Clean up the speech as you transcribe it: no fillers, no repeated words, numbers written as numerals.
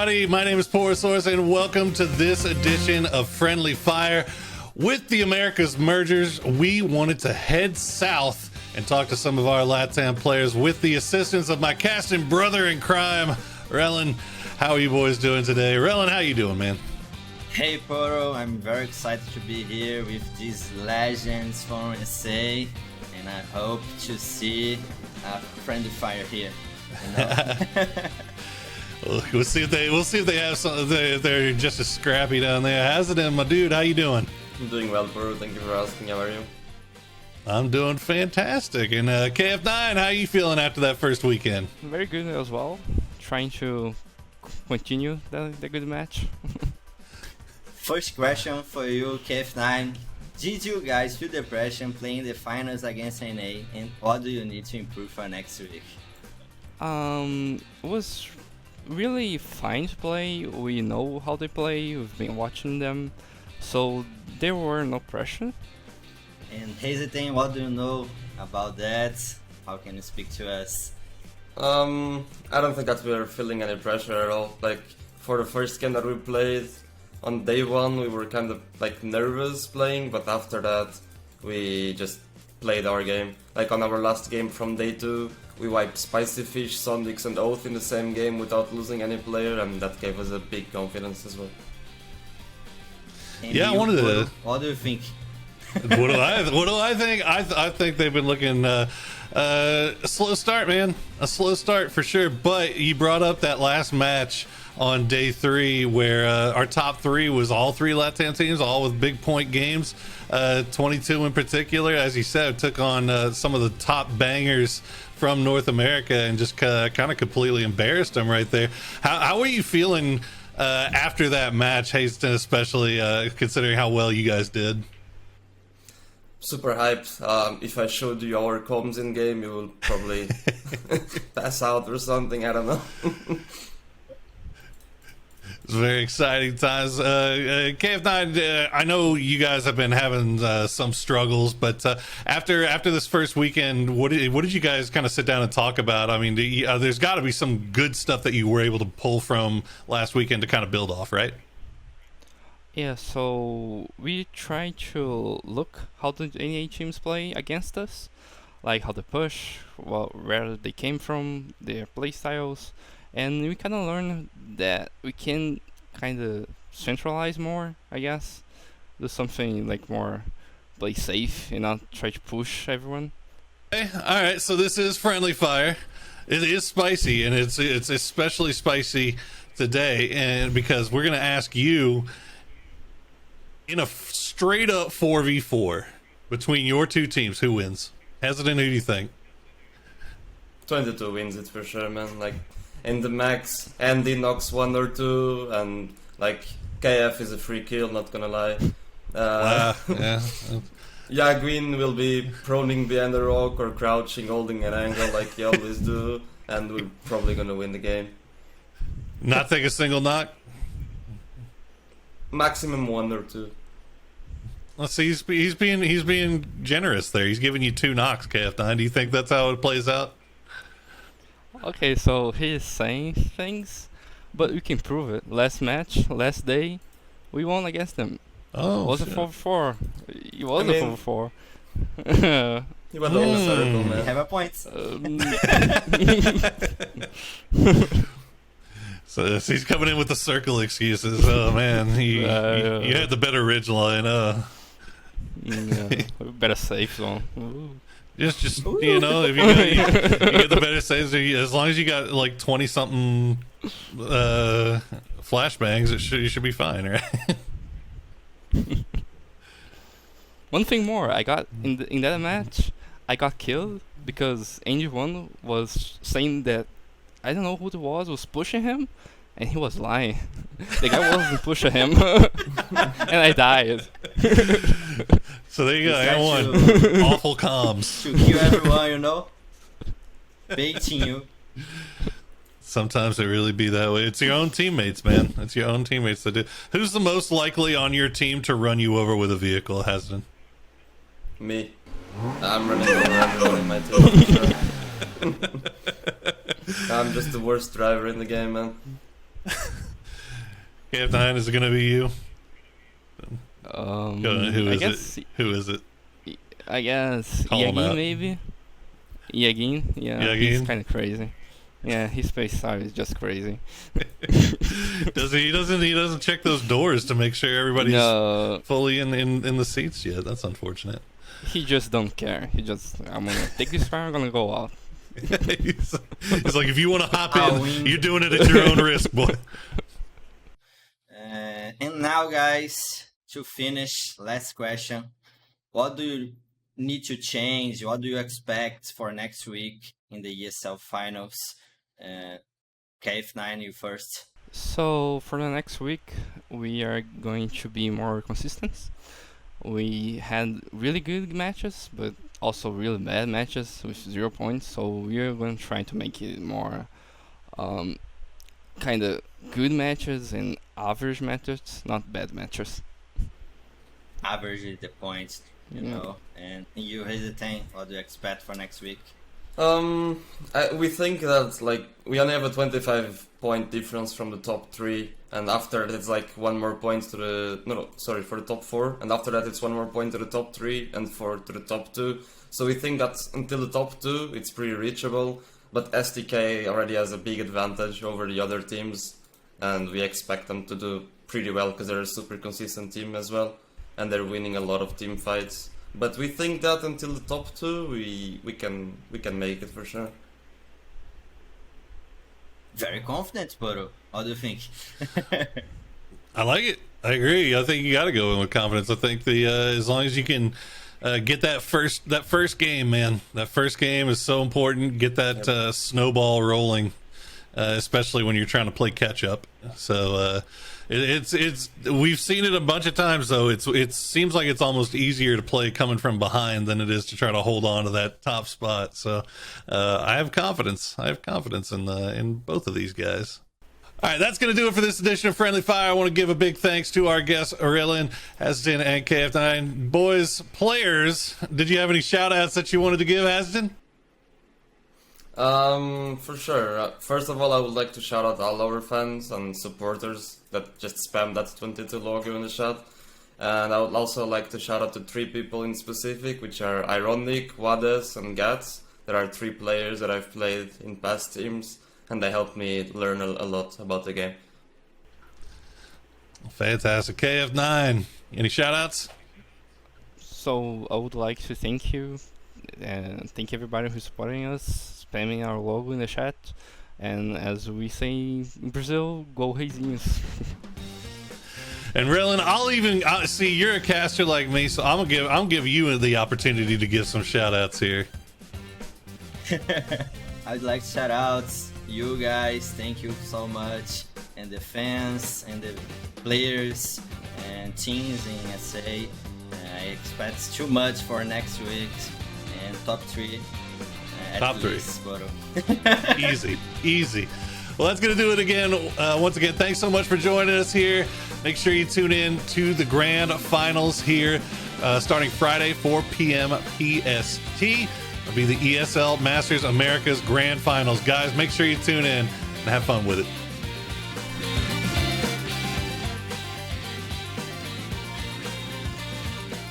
everybody? My name is Porosaurus, and welcome to this edition of Friendly Fire. With the Americas mergers, we wanted to head south and talk to some of our LATAM players with the assistance of my casting brother in crime, ReleeN. How are you boys doing today? ReleeN, how you doing, man? Hey Poro, I'm very excited to be here with these legends from SA, and I hope to see a friendly fire here. You know? We'll see if they have some. They're just as scrappy down there. HazeteN, my dude, how you doing? I'm doing well, Poro. Thank you for asking. How are you? I'm doing fantastic. And KF9, how you feeling after that first weekend? Very good as well. Trying to continue the good match. First question for you, KF9. Did you guys feel the pressure playing the finals against NA, and what do you need to improve for next week? It was really fine to play. We know how they play. We've been watching them, so there were no pressure. And HazeteN, what do you know about that? How can you speak to us? I don't think that we are feeling any pressure at all. Like, for the first game that we played, on day one we were kind of like nervous playing, but after that we just played our game. Like on our last game from day two, we wiped Spicy Fish, Sondix and Oath in the same game without losing any player, and that gave us a big confidence as well. And Yeah, you, I wanted to. What do you think? What do I think? I think they've been looking a slow start, man. A slow start for sure. But you brought up that last match on day three where our top three was all three LATAM teams, all with big point games. 22 in particular, as you said, took on some of the top bangers from North America and just kind of completely embarrassed them right there. How are you feeling after that match, HazeteN, especially considering how well you guys did? Super hyped. If I showed you our comms in game, you will probably pass out or something. I don't know. It's very exciting times. KF9, I know you guys have been having some struggles, but after this first weekend, what did you guys kind of sit down and talk about? I mean, there's got to be some good stuff that you were able to pull from last weekend to kind of build off, right? Yeah, so we try to look how the NA teams play against us, like how they push, where they came from, their play styles, and we kind of learn that we can kind of centralize more, I guess, do something like more play safe and not try to push everyone. Okay, all right, so this is Friendly Fire. It is spicy, and it's especially spicy today, and because we're gonna ask you in a straight up 4v4 between your two teams, who wins? HazeteN, who do you think? 22 wins it for sure, man. Like, in the max, Andy knocks 1 or 2, and like KF is a free kill, not gonna lie. Yeah. Yaguin will be proning behind a rock or crouching, holding an angle like he always do, and we're probably gonna win the game. Not take a single knock? Maximum 1 or 2. Let's see, he's being generous there. He's giving you 2 knocks, KF9. Do you think that's how it plays out? Okay, so he is saying things, but we can prove it. Last match, last day, we won against them. Oh, it was a 4v4. It was a 4v4. He went on the circle, man. You have a point. So he's coming in with the circle excuses. Oh man, you had the better ridge line. Yeah, better safe zone. Ooh. Just you know, if you get the better saves, as long as you got like 20 something flashbangs, you should be fine, right? One thing more, I got in that match, I got killed because Andy1 was saying that I don't know who it was pushing him, and he was lying. The guy wasn't pushing him, and I died. So there you go. I won. Awful comms. To kill everyone, you know? Baiting you. Sometimes it really be that way. It's your own teammates, man. It's your own teammates that do. Who's the most likely on your team to run you over with a vehicle, HazeteN? Me. I'm running over everyone in my team, for sure. I'm just the worst driver in the game, man. KF9, is it gonna be you? Who I is guess, it? Who is it? I guess Call him out. Yagin maybe. Yagin, yeah, he's Yagin? kind of crazy. Yeah, his space style is just crazy. He doesn't check those doors to make sure everybody's No, fully in the seats yet. That's unfortunate. he just don't care. He just, I'm gonna take this fire, I'm gonna go out. he's like, if you want to hop I'll in, win. you're doing it at your own risk, boy. And now, guys, to finish, last question. What do you need to change? What do you expect for next week in the ESL finals? KF9, you first. So for the next week, we are going to be more consistent. We had really good matches, but also really bad matches with 0 points. So we are going to try to make it more kind of good matches and average matches, not bad matches. Average the points, you Yeah. know. And you, HazeteN, what do you expect for next week? We think that like we only have a 25-point difference from the top 3, and after that it's like 1 more point to the for the top 4, and after that it's 1 more point to the top 3 and 4 to the top 2. So we think that until the top 2 it's pretty reachable, but STK already has a big advantage over the other teams, and we expect them to do pretty well because they're a super consistent team as well, and they're winning a lot of team fights. But we think that until the top 2, we can make it for sure. Very confident, Poro. What do you think? I like it. I agree. I think you got to go in with confidence. I think as long as you can get that first game, man. That first game is so important. Get that snowball rolling, especially when you're trying to play catch up. So it's we've seen it a bunch of times though. It seems like it's almost easier to play coming from behind than it is to try to hold on to that top spot. So I have confidence. I have confidence in both of these guys. All right, that's going to do it for this edition of Friendly Fire. I want to give a big thanks to our guests, ReleeN, HazeteN, and KF9. Boys, players, did you have any shout-outs that you wanted to give, HazeteN? For sure. First of all, I would like to shout out all our fans and supporters that just spam that 22 logo in the chat. And I would also like to shout out to 3 people in specific, which are Ironic, Wades, and Gats. There are 3 players that I've played in past teams, and they helped me learn a lot about the game. Fantastic. KF9, any shout-outs? So I would like to thank you and thank everybody who's supporting us, spamming our logo in the chat, and as we say in Brazil, go HazeteN. And ReleeN, I'll see you're a caster like me, so I'm gonna give you the opportunity to give some shout-outs here. I'd like to shout out you guys. Thank you so much, and the fans and the players and teams in SA. I expect too much for next week and top 3. Top 3. Least, Poro. Easy. Well, that's going to do it again. Once again, thanks so much for joining us here. Make sure you tune in to the grand finals here starting Friday, 4 p.m. PST. It'll be the ESL Masters Americas Grand Finals. Guys, make sure you tune in and have fun with it.